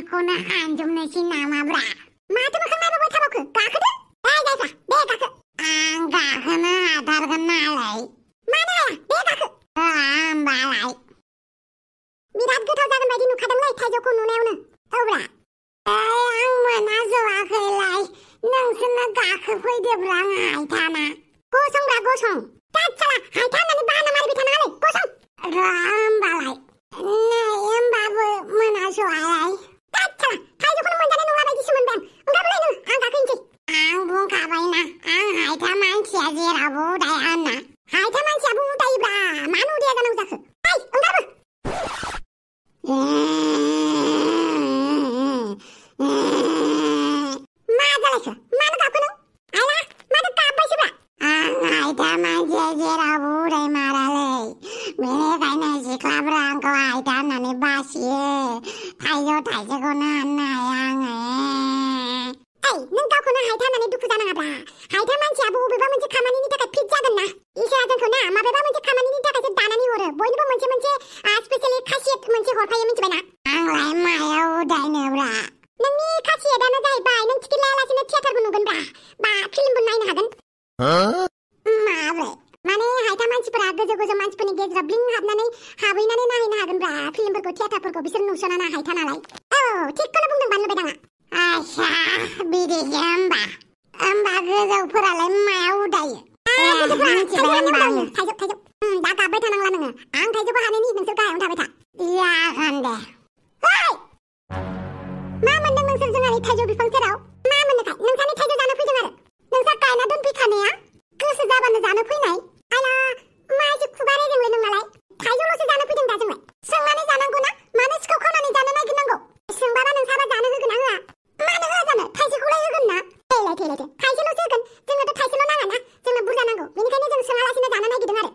गाखोनो हानजोबनोसै नामाब्रा? माथो मोखां नायबाय थाबावखो? गाखोदो। जायफ्रा दे गाखो। आं गाखोनो हाथारगोन नालाय। मानो हाया? दे गाखो। होमबालाय। बिराद गोथाव जागोन बायदि नुखादोंलै थाइजौखौ नुनायावनो। औब्रा। आं मोनाजोबाखैलाय। नोंसोरनो गाखोफैदोब्रा हायथाना। गसंब्रा गसं। साला हायथा होननानै बाहाना मारिबाय थानाङालै गसं। होमबालाय। नै होमबाबो मोनास'आलाय। साला थाइजौखौनो मोनजानाय नंला बायदिसो मोनबाय आं। ओंखारबोलाय नों आं गाखोनोसै। आं बुंखाबायना आं हायथा मानसिया जेरावबो उदाया होनना। हायथा मानसियाबो उदायोब्रा। मानो उदाया जानांगौ जाखो? ओंखारबो। मा जालायखो? मानो गाबखो नों? आइला माथो गाबबायसोब्रा? आं हायथा मानसिया जेरावबो उदाय मारालै। बेनिखायनो सिख्लाफ्रा आंखौ हायथा होननानै बासियो। थाइजौखौनो हाननो हाया आङो। नों गावखौनो हायथा होननानै दुखु जानाङाब्रा। हायथा मानसियाबो बबेबा मोनसे खामानिनि थाखाय फिट जागोन ना। इसोरा जोंखौ ना माबेबा मोनसे खामानिनि थाखायसो दानानै हरो। बयनिबो मोनसे स्पेसियेलि खासियत मोनसे हरफायो मिथिबायना? आंलाय मायाव उदायनोब्रा? नोंनि खासियतआनो जाहैबाय नों टिकेट लायालासिनो थियेटारबो नुगोनब्रा। बा फिल्मबो नायनो हागोन। माब्रै? माने हायथा मानसिफोरा गोजौ मानसिफोरनि गेजेराव ब्लिं हाबहैनानै नायहैनो हागोनब्रा फिल्मफोरखौ थियेटारफोरखौ। बिसोर नुसनाना हायथा नालाय। औ थिगखौनो बुंदों बानलु बेदाङा। आयसा बिदिसो होमबा गोजौफोरालाय मायाव उदायो? थाइजौ। दा गाबबाय थानांला नोङो। आं थाइजौखौ हानायनि नोंसोर गाहायावनो थाबाय था। जागोन दे। मा मोनदों नोंसोर जोंहानि थाइजौ बिफां सेराव? मा मोननोखाय? नोंसानि थाइजौ जानो फैदों आरो? नोंसा गायना दोनफैखानाया? गोसो जाबानो जानो फैनाय? आला मा एसे खुगा रेजेंलै नोंनालाय? थाइजौल'सो जानो फैदों दा जोंलाय? सोंनानै जानांगौ ना? मानो सिखाव खावनानै जानो नागिरनांगौ? सोंबाबा नोंसाबा जानो होगोन ना होआ? मानो होआ जानो? थाइसेखौलाय होगोन ना? थैलायथो थाइसेल'सो होगोन। जोंनोथ' थाइसेल' नाङाना। जोंनो बुरजा नांगौ। बेनिखायनो जों सोङालासिनो जानो नागिरदों आरो।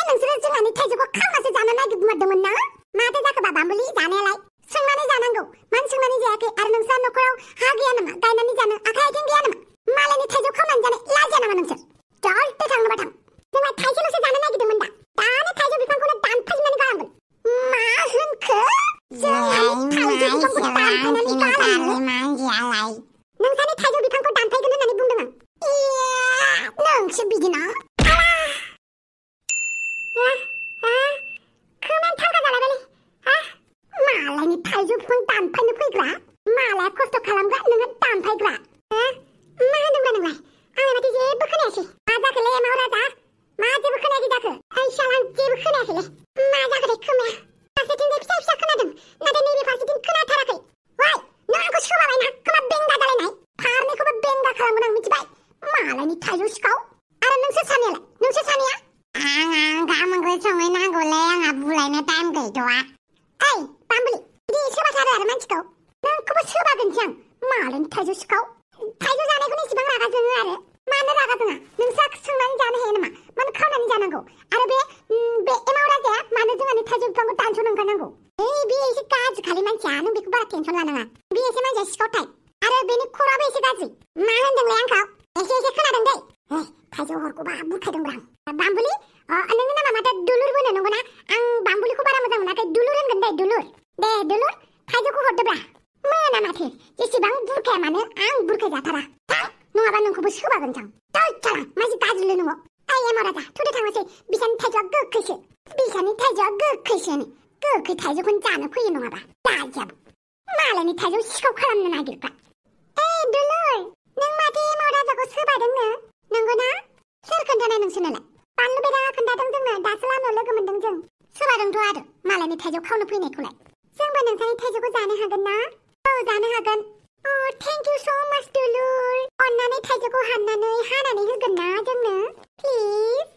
नोंसोरो जोंहानि थाइजौखौ खावनासो जानो नागिरदोंमोन ना? माथो जाखोबा बाम्बुलि जानायालाय? सोंनानै जानांगौ। मानो सोंनानै जायाखै? आरो नोंस्रा न'खराव हा गैया नामा? गायनानै जानो आखाइ आथिं गैया नामा? मालायनि थाइजौ खावनानै जानो लाजिया नामा नोंसोर? जलदो थाङोबा थां। जोंहा थाइसेल'सो जानो नागिरदोंमोन दा। दानो थाइजौ बिफांखौनो दानफायजोबनानै गालांगोन। मा होनखो? जोंहानि थाइजौ बिफांखौ दानफायनानै गालांगोन? नोंसानि थाइजौ बिफांखौ दानफायगोन होननानै बुंदों आं। नोंसो बिदिना? खोनानो थांगा जालायबायलै। मालायनि थाइजौ बिफां दानफायनो फैग्रा। मालाया खस्थ' खालामग्रा नोङो दानफायग्रा। मा होनदोंब्रा नोंलाय? आंलाय माथो जेबो खोनायासै। मा जाखोलै एमाव राजा? मा जेबो खोनायाखै जाखो? साला आं जेबो खोनायाखैलै। मा जाखोथाय खोमाया? फारसेथिंजाय फिसा खोनादों। नाथाय नैबे फारसेथिं खोनाथाराखै। नों आंखौ सोबाबायना? खोमा बेंगा जालायनाय। फारनैखौबो बेंगा खालामगोन आं मिथिबाय। मालायनि थाइजौ सिखाव। आरो नोंसोर सानैयालाय? नोंसोर सानैया? आं ओंखाम ओंख्रि संहैनांगौलै। आंहा बुलायनो टाइम गैथ'आ। बाम्बुलि बिदि सोबाथारो आरो मानसिखौ। नोंखौबो सोबागोनसै आं। मालायनि थाइजौ सिखाव। थाइजौ जानायखौनो इसेबां रागा जोङो आरो? मानो रागा जोङा? नोंस्रा सोंनानै जानो हाया नामा? मानो खावनानै जानांगौ? आरो बे एमाव राजाया मानो जोंहानि थाइजौ बिफांखौ दानस'नो ओंखारनांगौ? बे एसे गाज्रि खालि मानसिया। नों बेखौ बारा टेनसन लानाङा। बे एसे मानसिया सिखाव टाइप। आरो बेनि खर'आबो एसे गाज्रि। मा होनदोंलै आंखौ? एसे खोनादों दै। थाइजौ हरखौबा बुरखायदोंब्रा आं। बाम्बुलि नोंनि नामा माथो दुलुर बोनो नंगौना? आं बाम्बुलिखौ बारा मोजां मोनाखै। दुलुर होनगोन दे दुलुर। दे दुलुर थाइजौखौ हरदोब्रा। मोना माथो। जेसेबां बुरखाया मानो आं बुरखाय जाथारा। नङाबा नोंखौबो सोबागोन जां। साला मासे गाज्रिलै नोङो। एमाव राजा थुदो थांनोसै। बिसानि थाइजौआ गोखैसो। गोखै थाइजौखौनो जानो फैयो नङाबा। लाजियाबो। मालायनि थाइजौ सिखाव खालामनो नागिरग्रा। दुलुर नों माथो एमाव राजाखौ सोबादोंनो? नंगौना? सोर खोन्थानाय नोंसोरनोलाय? बानलु बेदाङा खोन्थादों जोंनो। दासो लामायाव लोगो मोनदों जों। सोबादोंथ' आरो मालायनि थाइजौ खावनो फैनायखौलाय। जोंबो नोंसानि थाइजौखौ जानो हागोन ना? औ जानो हागोन। थेंक इउ स' माच दुलुर। अन्नानै थाइजौखौ हानानै होगोन ना जोंनो? प्लिज।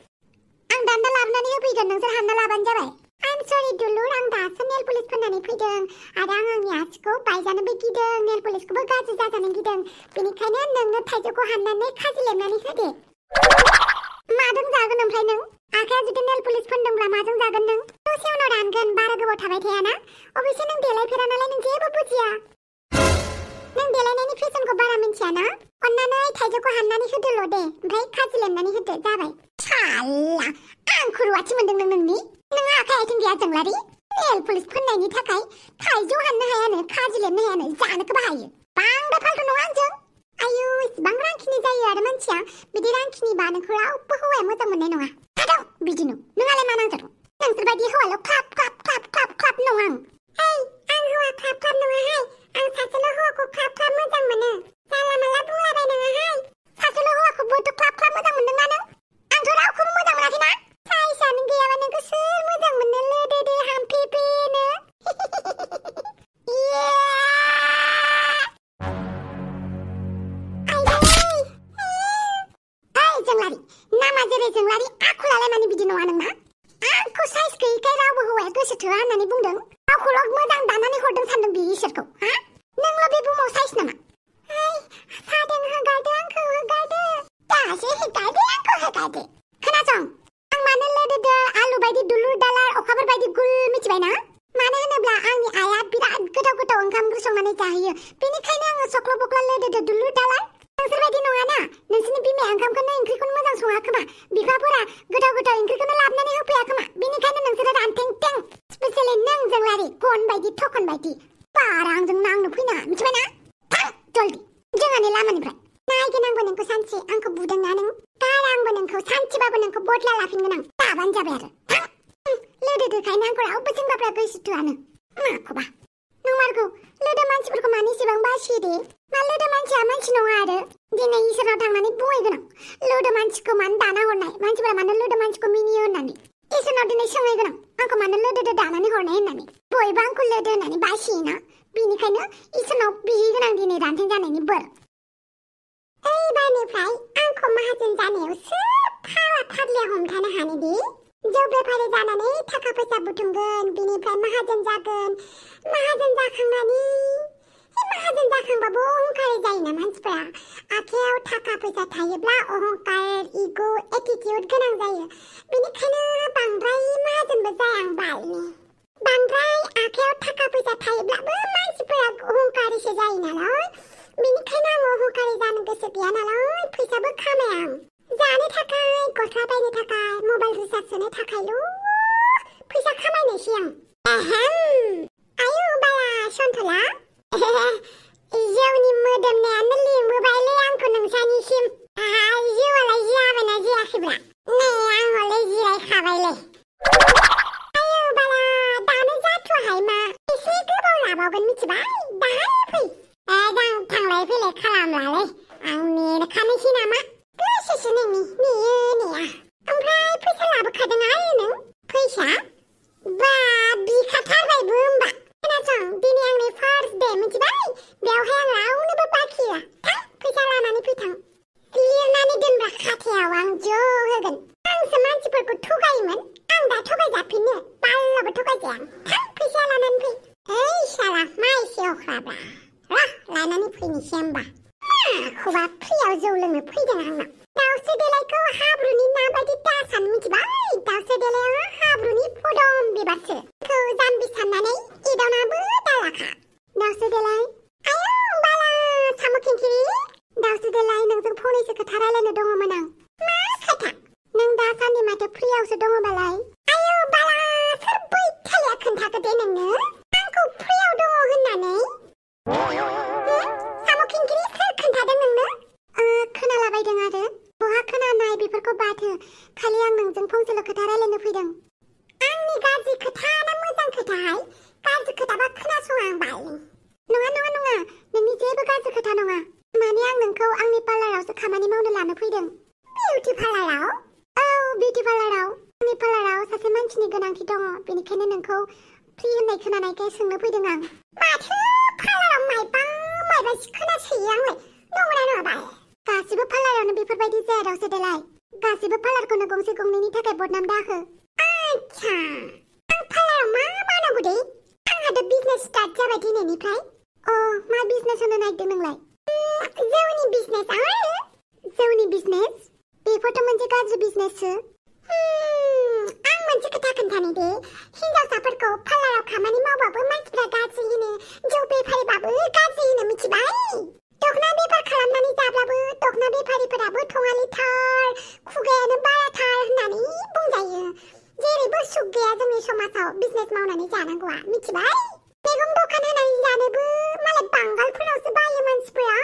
आं दान्दा लाबोनानै होफैगोन। नोंसोर हानना लाबानो जाबाय। आइम सरि दुलुर। आं दासो नेल पलिस फोननानै फैदों। आरो आं आंनि आसिखौ बायजानोबो गिदों। नेल पलिसखौबो गाज्रि जाजानो गिदों। बेनिखायनो नोंनो थाइजौखौ हाननानै खाजि लेमनानै होदो। माजों जागोन ओमफ्राय नों? आखाया जुदि नेल पलिस फोनदोंब्ला माजों जागोन नों? दसे उनाव रानगोन। बारा गोबाव थाबाय थायाना। अबयसे नों देलायफेरा नालाय नों जेबो बुजिया। नों देलायनायनि फेसनखौ बारा मिन्थियाना? अन्नानै थाइजौखौ हाननानै होदोल' दे। ओमफ्राय खाजि लेमनानै होदो जाबाय। साला आंखौ रुवाथि मोनदों नोंनि? नोंहा आखाइ आथिं गैया जोंलारि? नेल पलिस फोननायनि थाखाय थाइजौ हाननो हायानो खाजि लेमनो हायानो जानोखौ बाहायो बांद्राय फाल्थु नङा आंजों आयु इसिबां रांखिनि जायो आरो मानसिया बिदि रांखिनिबा नोंखौ रावबो हौवाया मोजां मोननाय नङा थादों बिदिनो नोंहालाय मा नांजादों नोंसोरबायदि हौवाल' ख्लाब ख्लाब ख्लाब ख्लाब ख्लाब नङा आं हौवा ख्लाब ख्लाब नङाहाय आं सासेल' हौवाखौ ख्लाब ख्लाब मोजां मोनो जानला मानला बुंलाबायनाङाहाय सासेल' हौवाखौबोथ' ख्लाब ख्लाब मोजां मोनदोंना नों आंथ' रावखौबो मोजां मोनाखैना साइसआनो गैयाबा नोंखौ सोर मोजां मोननो लोदोदो हामफेफेनो जोंलारि नामा जेरै जोंलारि आखुलालाय माने बिदि नङा नोंना आंखौ साइज गैयैखाय रावबो हौवाया गोसो थोआ होननानै बुंदों गावखौल' मोजां दानानै हरदों सानदों बे इसोरखौ हा नोंल' बे बुहुमाव साइज नामा सादों हगारदो आंखौ हगारदो दासो हगारदो आंखौ हगारदो खोनासं आं मानो लोदोदो आलु बायदि दुलुर दालार अखाफोर बायदि गुल मिथिबायना मानो होनोब्ला आंनि आइया बिराद गोथाव गोथाव ओंखाम ओंख्रि संनानै जाहोयो बेनिखायनो आङो सख्ल' बख्ला लोदोदो दुलुर दालार नोंसोरबायदि नङाना नोंसोरनि बिमाया ओंखामखौनो ओंख्रिखौनो मोजां सङा खोमा बिफाफोरा गोथाव गोथाव ओंख्रिखौनो लाबोनानै होफैया खोमा बेनिखायनो नोंसोरो रानथें थें स्पेसियेलि नों जोंलारि गन बायदि थखन बायदि बारा आंजों नांनो फैनाङा मिथिबायना थां जल्दि जोंहानि लामानिफ्राय नायगोन आंबो नोंखौ सानसे आंखौ बुदोंना नों गार आंबो नोंखौ सानसेबाबो नोंखौ बदला लाफिनगोन आं दाबानो जाबाय आरो थां लोदोदोखायनो आंखौ रावबो सेंग्राफ्रा गोसो थोआनो माखौबा नंमारगौ लोदो मानसिफोरखौ मानो इसेबां बासियो दे मा लोदो मानसिया मानसि नङा आरो दिनै इसोरनाव थांनानै बुंहैगोन आं लोदो मानसिखौ मानो दाना हरनाय मानसिफोरा मानो लोदो मानसिखौ मिनियो होननानै इसोरनाव दिनै सोंहैगोन आं आंखौ मानो लोदोदो दानानै हरनाय होननानै बयबो आंखौ लोदो होननानै बासियोना बेनिखायनो इसोरनाव बिहैगोन आं दिनै रानथें जानायनि बोर एबारनिफ्राय आंखौ माहाजोन जानायाव सोर फाग्ला फाग्लिया हमथानो हानोदि जौ बेफारि जानानै थाखा फैसा बुथुमगोन बिनिफ्राय माहाजोन जागोन माहाजोन जाखांबाबो अहंकारि जायोना मानसिफोरा आखायाव थाखा फैसा थायोब्ला अहंकार इगो एटिट्युड गोनां जायो बेनिखायनो बांद्राय माहाजोनबो जाया आं बालनि बांद्राय आखायाव थाखा फैसा थायोब्लाबो मानसिफोरा अहंकारिसो जायो नालाय बेनिखायनो आं अहंकारि जानो गोसो गैया नालाय फैसाबो खामाया आं जानो थाखाय गस्ला बायनो थाखाय मबाइल रिचार्ज सोनो थाखायल' फैसा खामायनोसै आं आयु बाला सन्थला जौनि मोदोमनायानो लिंबोबायलै आंखौ नोंसानिसिम जौआलाय जाबायना जायाखैब्रा नै आं हले जिरायखाबायलै आयु बाला दानो जाथ'हाय मा एसे गोबाव लाबावगोन मिथिबाय दाहाय फै जों थांलाय फैलाय खालामलालै आं नेखानोसै नामा गोसोसो नोंनि नेयो नेया ओमफ्राय फैसा लाबोखादों आरो नों फैसा बा बिखाथारबायबो होमबा खोनासं दिनै आंनि फार्स्ट डे मिथिबाय बेवहाय आं रावनोबो बाखिया थां फैसा लानानै फैथां लिरनानै दोनब्रा खाथायाव आं ज' होगोन आंसो मानसिफोरखौ थगायोमोन आं दा थगायजाफिनो बाल्लाबो थगायजाया थां फैसा लानानै फै ओइ साला मा एसे अख्राब्रा लानानै फैनोसै होमबा माखौबा फ्रियाव जौ लोंनो फैदों आंनाव दाउस्रि देलायखौ हाब्रुनि ना बायदि दासान मिथिबाय दाउस्रि देलाया हाब्रुनि फदम बिबारसो खौ जाम्बि साननानै एदावनाबो दालाखा दाउस्रि देलाय आयौ बाला साम' खिंखिरि दाउस्रि देलाय नोंजों फंनैसो खोथा रायलायनो दङमोन आं मा खोथा नों दासान्दि माथो फ्रियावसो दङबालाय आयौ बाला सोर बैथालिया खोन्थाखो दे नोंनो आंखौ फ्रियाव दङ होननानै साम' खिंखिरि सोर खोन्थादों नोंनो खोनालाबायदों आरो बहा खोनानाय बेफोरखौ बाथो खालि आं नोंजों फंसेल' खोथा रायलायनो फैदों आंनि गाज्रि खोथा ना मोजां खोथाहाय गाज्रि खोथाबा खोनासङा आं बालनि नङा नोंनि जेबो गाज्रि खोथा नङा माने आं नोंखौ आंनि पार्लारावसो खामानि मावनो लानो फैदों बिउटि पार्लाराव औ बिउटि पार्लाराव आंनि पार्लाराव सासे मानसिनि गोनांथि दङ बेनिखायनो नोंखौ फ्रि होननाय खोनानायखाय सोंनो फैदों आं माथो पार्लाराव मायबा खोनासोयो आंलाय नंगौना नङा बाल गासिबो पार्लारावनो बेफोरबायदि जाया दाउस्रि देलाय गासिबो पार्लारखौनो गंसे गंनैनि थाखाय बदनाम दाहो आच्छा आं पार्लाराव मा मावनांगौ दे आंहाथ' बिजनेस स्टार्ट जाबाय दिनैनिफ्राय मा बिजनेस होनो नागिरदों नोंलाय जौनि बिजनेस जौनि बिजनेस बेफोरथ' मोनसे गाज्रि बिजनेससो आं मोनसे खोथा खोन्थानो दे हिनजावसाफोरखौ पार्लाराव खामानि मावबाबो मानसिफ्रा गाज्रि होनो जौ बेफारिबाबो गाज्रि होनो मिथिबाय दखना बेफार खालामनानै जाब्लाबो दखना बेफारिफोराबो थङालिथार खुगायानो बाराथार होननानै बुंजायो जेरैबो सुख गैया जोंनि समाजाव बिजनेस मावनानै जानांगौआ मिथिबाय मैगं दखान होनानै जानोबो मालाय बांगालफोरावसो बायो मानसिफोरा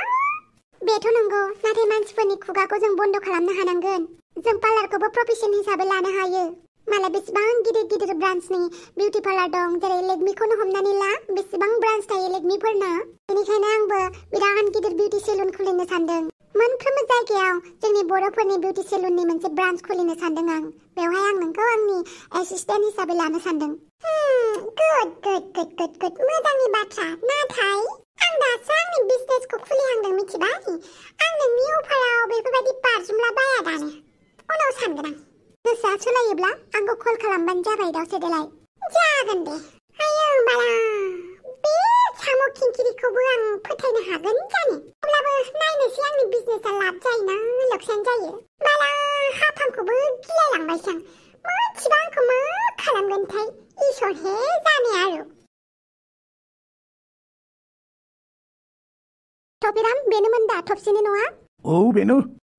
बेथ' नंगौ नाथाय मानसिफोरनि खुगाखौ जों बन्द खालामनो हानांगोन जों पार्लारखौबो प्रफेशन हिसाबै लानो हायो मालाय बेसेबां गिदिर गिदिर ब्रान्चनि बिउटी पार्लार दं जेरै लेकमिखौनो हमनानै ला बेसेबां ब्रान्च थायो लेकमिफोरना बेनिखायनो आंबो बिराद गिदिर बिउटी सेलुन खुलिनो सानदों मोनफ्रोमबो जायगायाव जोंनि बर'फोरनि बिउटी सेलुननि मोनसे ब्रान्च खुलिनो सानदों आं बेवहाय आं नोंखौ आंनि एसिस्टेन्ट हिसाबै लानो सानदों गुड मोजांनि बाथ्रा नाथाय आं दासो आंनि बिजनेसखौ खुलिहांदों मिथिबाय आं नोंनि अफाराव बेफोरबायदि बारजुमला बाया दानो उनाव सानगोन आं गोसोआ सोलायोब्ला आंखौ कल खालामबानो जाबाय दावसे देलाय जागोन दे आयो बाला बे साम' खिंखिरिखौबो आं फोथायनो हागोन जानो अब्लाबो नायनोसै आंनि बिजनेसा लाब जायोना लकसान जायो बाला हाफांखौबो गिलायलांबायसो आं मोनथिबा आंखौ मा खालामगोनथाय इसोर हे जाने आरो थफिराम बेनोमोन दा थफसिनि नङा औ बेनो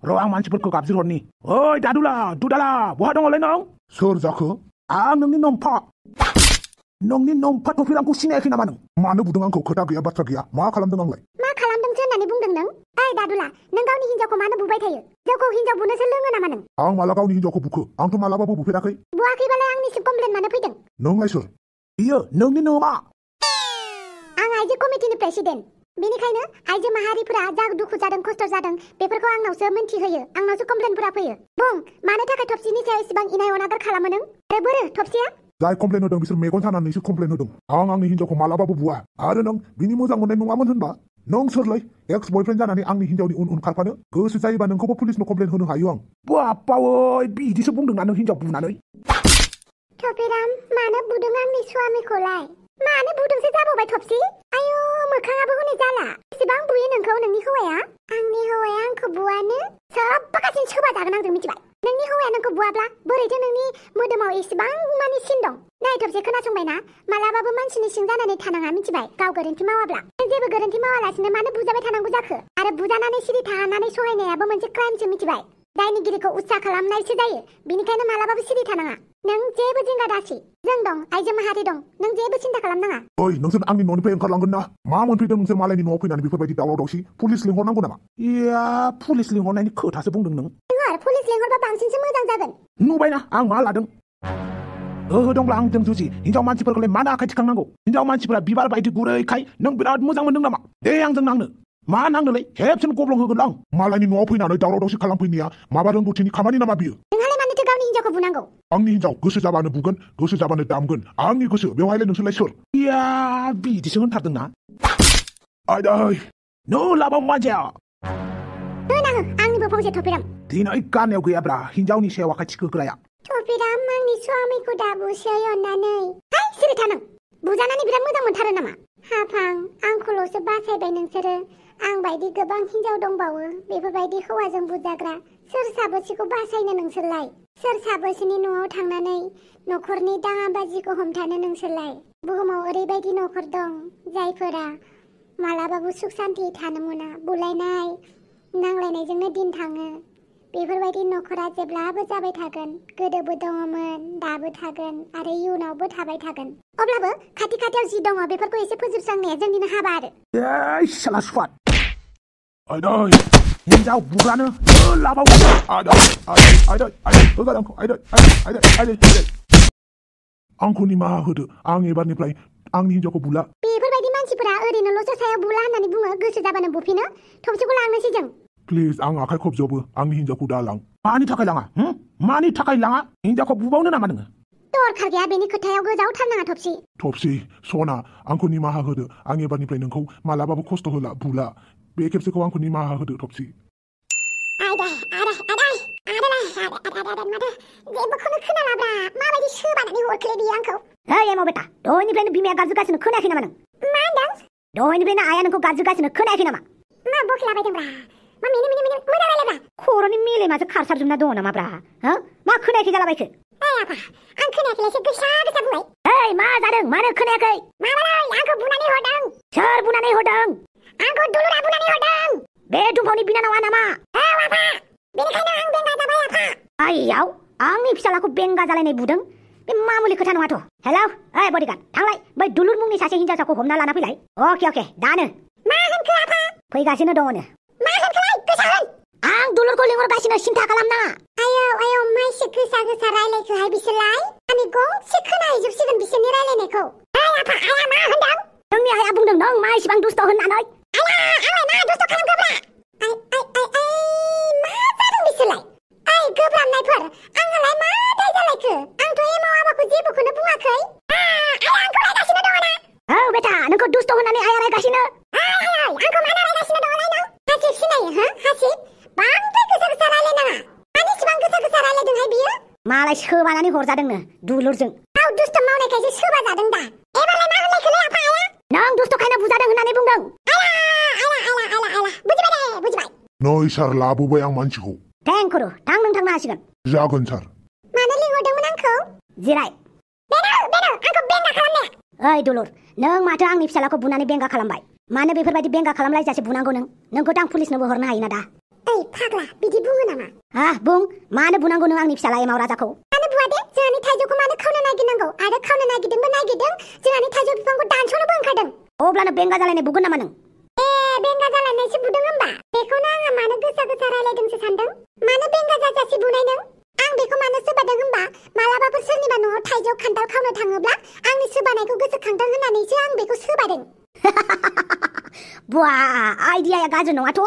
र' आं मानसिफोरखौ गाबज्रिहरनि ओइ दादुला दुदाला बहा दङलै नों सोर जाखो आं नोंनि नम्फा थफिरामखौ सिनायाखै नामा नों मानो बुदों आंखौ खोथा गैया बाथ्रा गैया मा खालामदों आंलाय मा खालामदोंसो होननानै बुंदों नों ओइ दादुला नों गावनि हिन्जावखौ मानो बुबाय थायो जौखौ हिन्जाव बुनोसो लोङो नामा नों आं माला गावनि हिन्जावखौ बुखो आंथ' मालाबाबो बुफेराखै बुवाखैबालाय आंनिसिम कमप्लेन मानो फैदों नोंलाय सोर बियो नोंनि नोमा आं आइजो कमिटिनि प्रेसिडेन्ट बेनिखायनो आइजो माहारिफोरा जा दुखु जादों खस्थ जादों बेफोरखौ आंनावसो मिन्थिहोयो आंनावसो कमप्लेनफोरा फैयो बुं मानो थाखाय थफसिनि सायाव इसेबां इनाय अनागार खालामो नों आरो बोरो थफसिया जाय कमप्लेन होदों बिसोर मेगन सानानैसो कमप्लेन होदों आं आंनि हिन्जावखौ मालाबाबो बुवा आरो नों बिनि मोजां मोननाय नङामोन होनबा नों सोरलाय एक्स बयफ्रेन्ड जानानै आंनि हिन्जावनि उन खारफानो गोसो जायोबा नोंखौबो पुलिसनो कमप्लेन होनो हायो आं बापावै बिदिसो बुंदोंना नों हिन्जाव बुनानै थफिराम मानो बुदों आंनि स्वामिखौलाय मानो बुदोंसो जाबावबाय थफसि आयु मोखाङाबो हनै जाला एसेबां बुयो नोंखौ नोंनि हौवाया आंनि हौवाया आंखौ बुवानो सोबबागासिनो सोबा जागोन आंजों मिथिबाय नोंनि हौवाया नोंखौ बुवाब्ला बोरैथो नोंनि मोदोमाव एसेबां मानि सिन दं नाय थफसि खोनासंबायना मालाबाबो मानसिनि सिं जानानै थानाङा मिथिबाय गाव गोरोन्थि मावाब्ला नों जेबो गोरोन्थि मावालासिनो मानो बुजाबाय थानांगौ जाखो आरो बुजानानै सिरि थानानै सहायनायाबो मोनसे क्राइमसो मिथिबाय दायनिगिरिखौ उत्सा खालामनायसो जायो बिनिखायनो मालाबाबो सिरि थानाङा नों जेबो जिंगा दासि जों दं आइजो माहारि दं नों जेबो सिन्था खालामनाङा ओइ नोंसोर आंनि न'निफ्राय ओंखारलांगोन ना मा मोनफैदों नोंसोर मालायनि न'आव फैनानै बेफोरबायदि दावराव दावसि पुलिस लिंहरनांगौ नामा इया पुलिस लिंहरनायनि खोथासो बुंदों नों लिंहर पुलिस लिंहरबा बांसिनसो मोजां जागोन नुबायना आं मा लादों ओहो दंब्ला आंजों जुजि हिन्जाव मानसिफोरखौलाय मानो आखाइ थिखांनांगौ हिन्जाव मानसिफोरा बिबार बायदि गुरैखाय नों बिराद मोजां मोनदों नामा दे आंजों नांनो मा नांनोलै खेबसेनो गब्लं होगोन आं मालायनि न'आव फैनानै दावराव दावसि खालामफैनाया माबा रोंगौथिनि खामानि नामा बियो नोंहालाय मानोथो गावनि हिन्जावखौ बुनांगौ आंनि हिन्जाव गोसो जाबानो बुगोन गोसो जाबानो दामगोन आंनि गोसो बेवहायलाय नोंसोरलाय सोर इया बिदिसो होनथारदोंना आयदै नो लाबाव मानसिया होनाङो आंनिबो फंसे थफिराम दिनै गाननायाव गैयाब्रा हिन्जावनि सायाव आखाइ थिखोग्राया थफिराम आंनि स्वामिखौ दाबुसै अननानै हाय सिरि था नों बुजानानै बिराद मोजां मोनथारो नामा हाफां आंखौल'सो बासायबाय नोंसोरो आं बायदि गोबां हिन्जाव दंबावो बेफोरबायदि हौवाजों बुजाग्रा सोर साबोसेखौ बासायनो नोंसोरलाय सोर साबोसेनि न'आव थांनानै न'खरनि दाङाबाजिखौ हमथानो नोंसोरलाय बुहुमाव ओरैबायदि न'खर दं जायफोरा मालाबाबो सुख सान्ति थानो मोना बुलायनाय नांलायनायजोंनो दिन थाङो बेफोरबायदि न'खरा जेब्लाबो जाबाय थागोन गोदोबो दङमोन दाबो थागोन आरो इयुनावबो थाबाय थागोन अब्लाबो खाथि खाथियाव जि दङ बेफोरखौ एसे फोजोबस्रांनाया जोंनिनो हाबा आरो ए साला सुफाद आयदै हिन्जाव बुग्रानो लाबाव आयदै आंखौ निमाहा होदो आं एबारनिफ्राय आंनि हिन्जावखौ बुला बेफोरबायदि मानसिफोरा ओरैनोल'सो सायाव बुला होननानै बुङो गोसो जाबानो बुफिनो थबसेखौ लांनोसै जों प्लिज आं आखाइ खबजोबो आंनि हिन्जावखौ दा लां मानि थाखाय लाङा मानि थाखाय लाङा हिन्जावखौ बुबावनो नामा नोङो दरखार गैया बेनि खोथायाव गोजावथारनाङा थबसि सना आंखौ निमाहा होदो आं एबारनिफ्राय नोंखौ मालाबाबो खस्थ' होला बुला बे खेबसेखौ आंखौ निमाहा होदो थबसि जेबोखौनो खोनालाब्रा माबायदि सोबानानै हरखोलै बियो आंखौ ओइ एमाव बेटा दहायनिफ्रायनो बिमाया गाबज्रिगासिनो खोनायाखै नामा नों मा होनदों दहायनिफ्रायनो आया नोंखौ गाबज्रिगासिनो खोनायाखै नामा मा बखिलाबायदोंब्रा मा मिनि मोजां रायलायब्रा खर'नि मेलेमासो खारसारजोबना दङ नामाब्रा मा खोनायाखै जालाबायखो आफा आं खोनायाखैलायसो गोसा बुंबाय ओइ मा जादों मानो खोनायाखै माबालै आंखौ बुनानै हरदों सोर बुनानै हरदों आंखौ दुलुरा बुनानै हरदों बे दुम्फावनि बिनानावा नामा औ आफा बेनिखायनो आं बेंगा जाबाय आफा आइयाव आंनि फिसालाखौ बेंगा जालायनाय बुदों बे मामुलि खोथा नङाथ'। हेलौ ओइ बडिगार्ड थांलाय बै दुलुर मुंनि सासे हिनजावसाखौ हमना लाना फैलाय। अके दानो। मा होनखो आफा? फैगासिनो दङनो। मा होनखोलाय गोसा होन। आं दुलुरखौ लिंहरगासिनो सिन्था खालामनाङा। आयौ माइसो गोसा बिसोरलाय आंनि गंसे खोनाहैजोबसिगोन बिसोरनि रायलायनायखौ। आफा आया मा होनदों? नोंनि आइया बुंदों नों मा इसिबां दुस्थ' होननानै। आंलाय मा दुस्थ' खालामखोब्रा? मा जादों बिसोरलाय? गोब्राबनायफोर आंहालाय मा दाय जालायखो? आंथ' एमाव आबाखौ जेबोखौनो बुङाखै। आइया आंखौ रायगासिनो दङ ना? औ बेटा नोंखौ दुस्थ' होननानै आइया रायगासिनो। आंखौ मानो रायगासिनो दङलाय नों? हासिब सिनायो हो हासिब? बांद्राय गोसा रायलायनाङा। मानो इसिबां गोसा रायलायदोंहाय बियो? मालाय सोबानानै हरजादोंनो दुलुरजों। दुस्थ' मावनायखायसो सोबा जादों दा। एबारलाय मा होनलायखोलै आफा आया? नों दुस्थ'खायनो बुजादों होननानै बुंदों। बुजिबाय। नै सार लाबोबाय आं मानसिखौ। थेंकुरु थांनो हासिगोन। जागोन सार। मानो लिंहरदोंमोन आंखौ? जिराय। बेनो आंखौ बेंगा खालामनो। ओइ दुलुर नों माथो आंनि फिसालाखौ बुनानै बेंगा खालामबाय? मानो बेफोरबायदि बेंगा खालामलायजासे बुनांगौ नों? नोंखौथ' आं पुलिसनोबो हरनो हायोना दा। ओइ फाग्ला बिदि बुङो नामा? बुं मानो बुनांगौ नों आंनि फिसाला एमाव राजाखौ? मानो बुवा दे? जोंहानि थाइजौखौ मानो खावनो नागिरनांगौ? आरो खावनो नागिरदों जोंहानि थाइजौ बिफांखौ दानस'नोबो ओंखारदों। अब्लानो बेंगा जालायनाय बुगोन नामा नों? बेंगा जालायनायसो बुदों होमबा? बेखौनो आङो मानो गोसा रायलायदोंसो सानदों? मानो बेंगा जाजासे बुनाय नों? आं बेखौ मानो सोबादों होमबा? मालाबाफोर सोरनिबा न'आव थाइजौ खान्थाल खावनो थाङोब्ला आंनि सोबानायखौ गोसोखांथों होननानैसो आं बेखौ सोबादों। बुआ आइडियाया गाज्रि नङाथ'।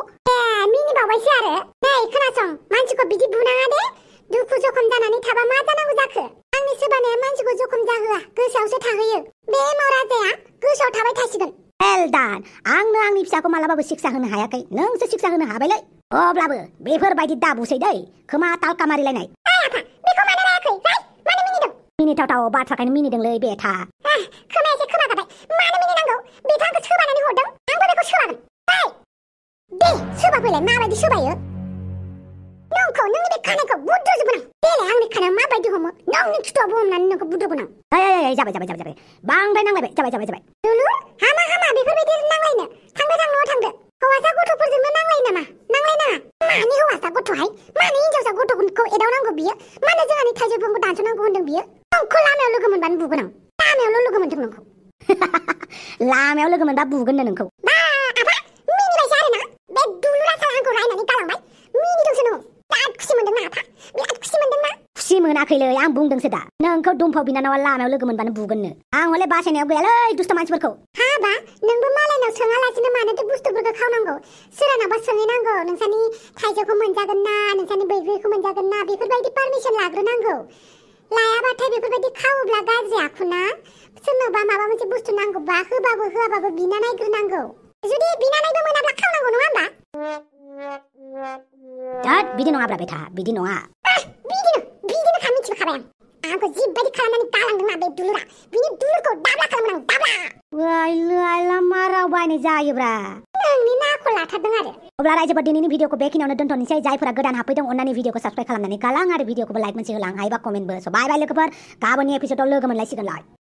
मिनिबावबायसो आरो। नै खोनासं मानसिखौ बिदि बुनाङा दे। दुखु जखम जानानै थाबा मा जानांगौ जाखो? आंनि सोबानाया मानसिखौ जखम जाहोआ गोसोआवसो थाहैयो। बे एमाव राजाया गोसोआव थाबाय थासिगोन। एलदान आंनो आंनि फिसाखौ मालाबाबो शिक्षा होनो हायाखै नोंसो शिक्षा होनो हाबायलै। अब्लाबो बेफोरबायदि दाबुसै दै खोमा तालका मारिलायनाय। बेखौ मानो रायाखै? मानो मिनिदों? मिनिथावथाव बाथ्राखायनो मिनिदोंलै बेथा। खोमायासो खोमा गाबाय। मानो मिनिनांगौ? बेथ' आंखौ सोबानानै हरदों। आंबो बेखौ सोबागोन। दे सोबाफैलाय माबायदि सोबायो? नोंनि बे खानायखौ बुद्रुजोबगोन आं। देलाय आंनि खानायाव माबायदि हमो? नोंनि खिथुआवबो हमनानै नोंखौ बुद्रुगोन आं। जाबाय बांद्राय नांलायबाय जाबाय। दुलुर हामा बेफोरबायदि नांलायनो। थांदो न'आव थांदो। हौवासा गथ'फोरजोंनो नांलायो नामा? नांलायनाङा। मानि हौवासा गथ'हाय? मानो हिनजावसा गथ'खौ एदावनांगौ बियो? मानो जोंहानि थाइजौ बिफांखौ दानस'नांगौ होनदों बियो? नोंखौ लामायाव लोगो मोनबानो बुगोन आं। लामायावल' लोगो मोनदों नोंखौ। लामायाव लोगो मोनबा बुगोननो नोंखौ। आफा मिनिबायसो आरोना? बे दुलुरा साला आंखौ रायनानै गालांबाय। मिनिदोंसो नों। बिराद खुसि मोनदों ना आफा? बिराद खुसि मोनदों ना? खुसि मोनाखैलै आं बुंदोंसो दा। नोंखौ दुमफाव बिनानावा लामायाव लोगो मोनबानो बुगोननो। आं हले बासायनायाव गैयालै दुष्ट मानसिफोरखौ। हाबा नोंबो मालायनाव सोङालासिनो मानोथो बुस्थुफोरखौ खावनांगौ? सोरानावबा सोंहैनांगौ नोंसानि थाइजौखौ मोनजागोन ना नोंसानि बैग्रिखौ मोनजागोन ना बेफोरबायदि पारमिसन लाग्रोनांगौ। लायाबाथाय बेफोरबायदि खावोब्ला गाज्रि आखुना। सोरनोबा माबा मोनसे बुस्थु नांगौबा होआबाबो बिना नायग्रोनांगौ। जुदि बिनानैबो मोनाब्ला खावनांगौ नङा होमबा? बिदि नङाब्रा बेथा बिदि नङा। बिदिनो मिथिखाबाय आं। आंखौ जिबायदि खालामनानै गालांदोंना बे दुलुरा। बिनि दुलुरखौ दाब्ला खालामनां दाब्ला। आइला मा राव बायनाय जायोब्रा? नोंनि नाखौ लाथारदों आरो। अब्ला रायजोफोर दिनैनि भिडिअखौ बेखिनियावनो दोनथ'नोसै। जायफोरा गोदान हाबफैदों अननानै भिडिअखौ साबस्क्राइब खालामनानै गालां आरो भिडिअखौबो लाइक मोनसे होलां हायोबा कमेन्टबो। बाय बाय लोगोफोर गाबोननि एपिसोडआव लोगो मोनलायसिगोनलाय।